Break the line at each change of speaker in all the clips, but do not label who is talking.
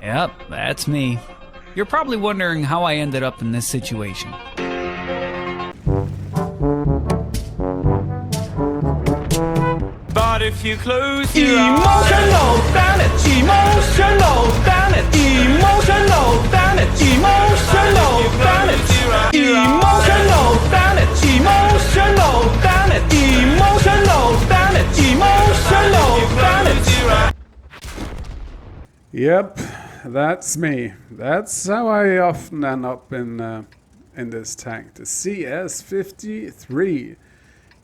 Yep, that's me. You're probably wondering how I ended up in this situation.
But if you close your emotional damage, emotional damage, emotional damage, emotional damage, emotional damage, emotional damage, emotional damage, emotional damage.
Yep, that's me. That's how I often end up in this tank. The CS-53.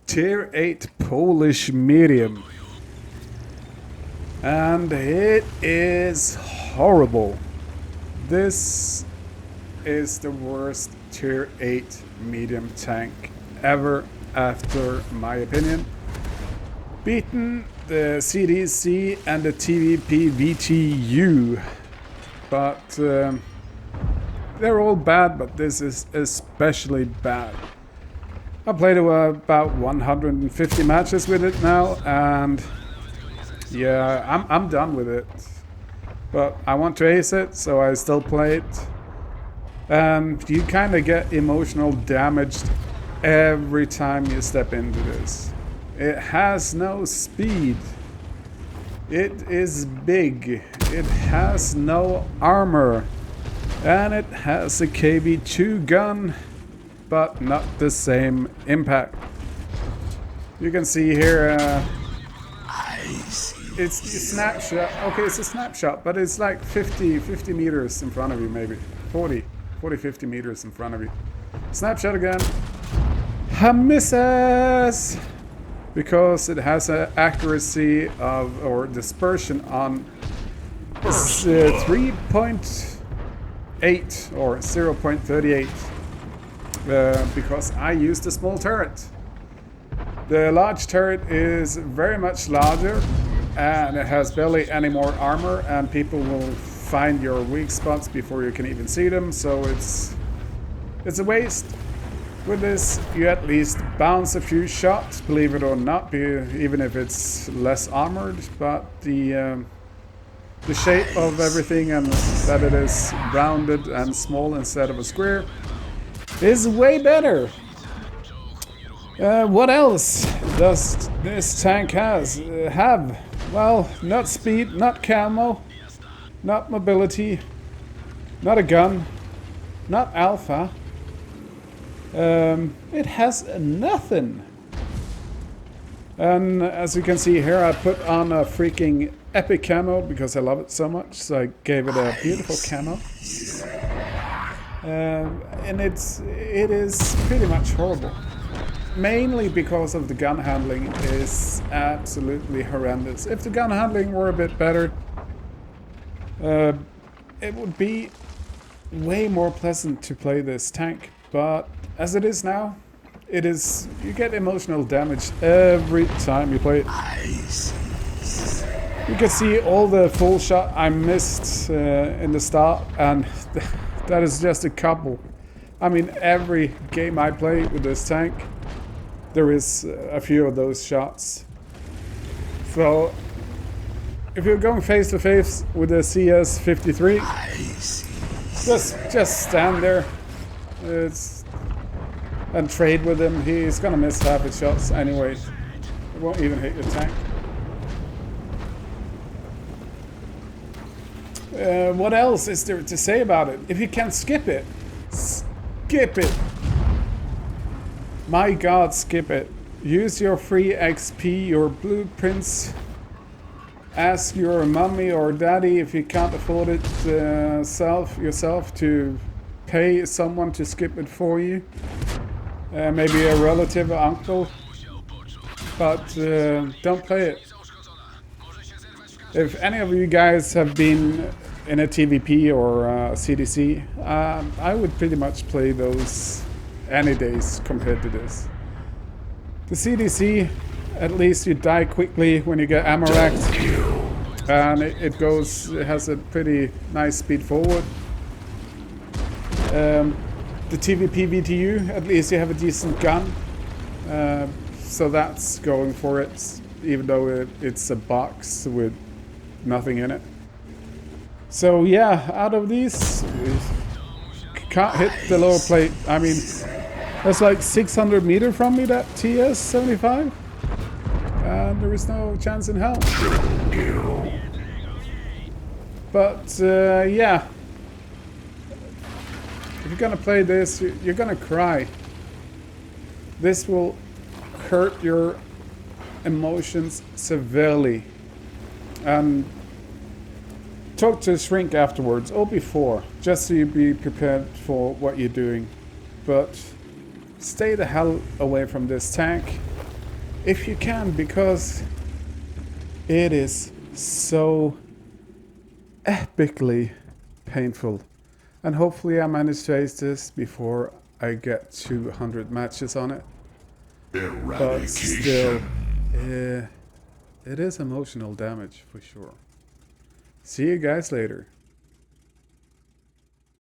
Tier 8 Polish medium. And it is horrible. This is the worst Tier 8 medium tank ever, after my opinion. Beaten the CDC and the TVP VTU. But they're all bad, but this is especially bad. I played about 150 matches with it now, and yeah, I'm done with it. But I want to ace it, so I still play it. And you kind of get emotional damaged every time you step into this. It has no speed. It is big. It has no armor. And it has a KV-2 gun, but not the same impact. You can see here, it's a snapshot. Okay, it's a snapshot, but it's like 50 meters in front of you, maybe 40, 50 meters in front of you. Snapshot again. Misses! Because it has an accuracy of, or dispersion on 3.8 or 0.38. Because I used a small turret. The large turret is very much larger, and it has barely any more armor, and people will find your weak spots before you can even see them, so it's a waste. With this, you at least bounce a few shots, believe it or not, even if it's less armored, but the shape of everything, and that it is rounded and small instead of a square, is way better. What else does this tank have? Well, not speed, not camo, not mobility, not a gun, not alpha. It has nothing. And as you can see here, I put on a freaking epic camo because I love it so much, so I gave it a beautiful camo. And it is pretty much horrible. Mainly because of the gun handling is absolutely horrendous. If the gun handling were a bit better, it would be way more pleasant to play this tank. But as it is now, you get emotional damage every time you play it. You can see all the full shot I missed in the start, and that is just a couple. I mean, every game I play with this tank, there is a few of those shots. So, if you're going face to face with the CS-53, just stand there and trade with him. He's gonna miss half his shots anyway. It won't even hit your tank. What else is there to say about it? If you can skip it, skip it. My God, skip it. Use your free XP, your blueprints. Ask your mommy or daddy if you can't afford it yourself to pay someone to skip it for you. Maybe a relative or uncle. But don't play it. If any of you guys have been in a TVP or CDC, I would pretty much play those any days compared to this. The CDC, at least you die quickly when you get ammo racked, and it has a pretty nice speed forward. The TVP VTU, at least you have a decent gun, so that's going for it, even though it's a box with nothing in it. So yeah, out of these, we can't hit the lower plate. I mean, that's like 600 meters from me, that TS-75. And there is no chance in hell. But yeah, if you're gonna play this, you're gonna cry. This will hurt your emotions severely. And talk to a shrink afterwards or before, just so you be prepared for what you're doing. But stay the hell away from this tank if you can, because it is so epically painful. And hopefully I manage to ace this before I get 200 matches on it. But still, it is emotional damage for sure. See you guys later.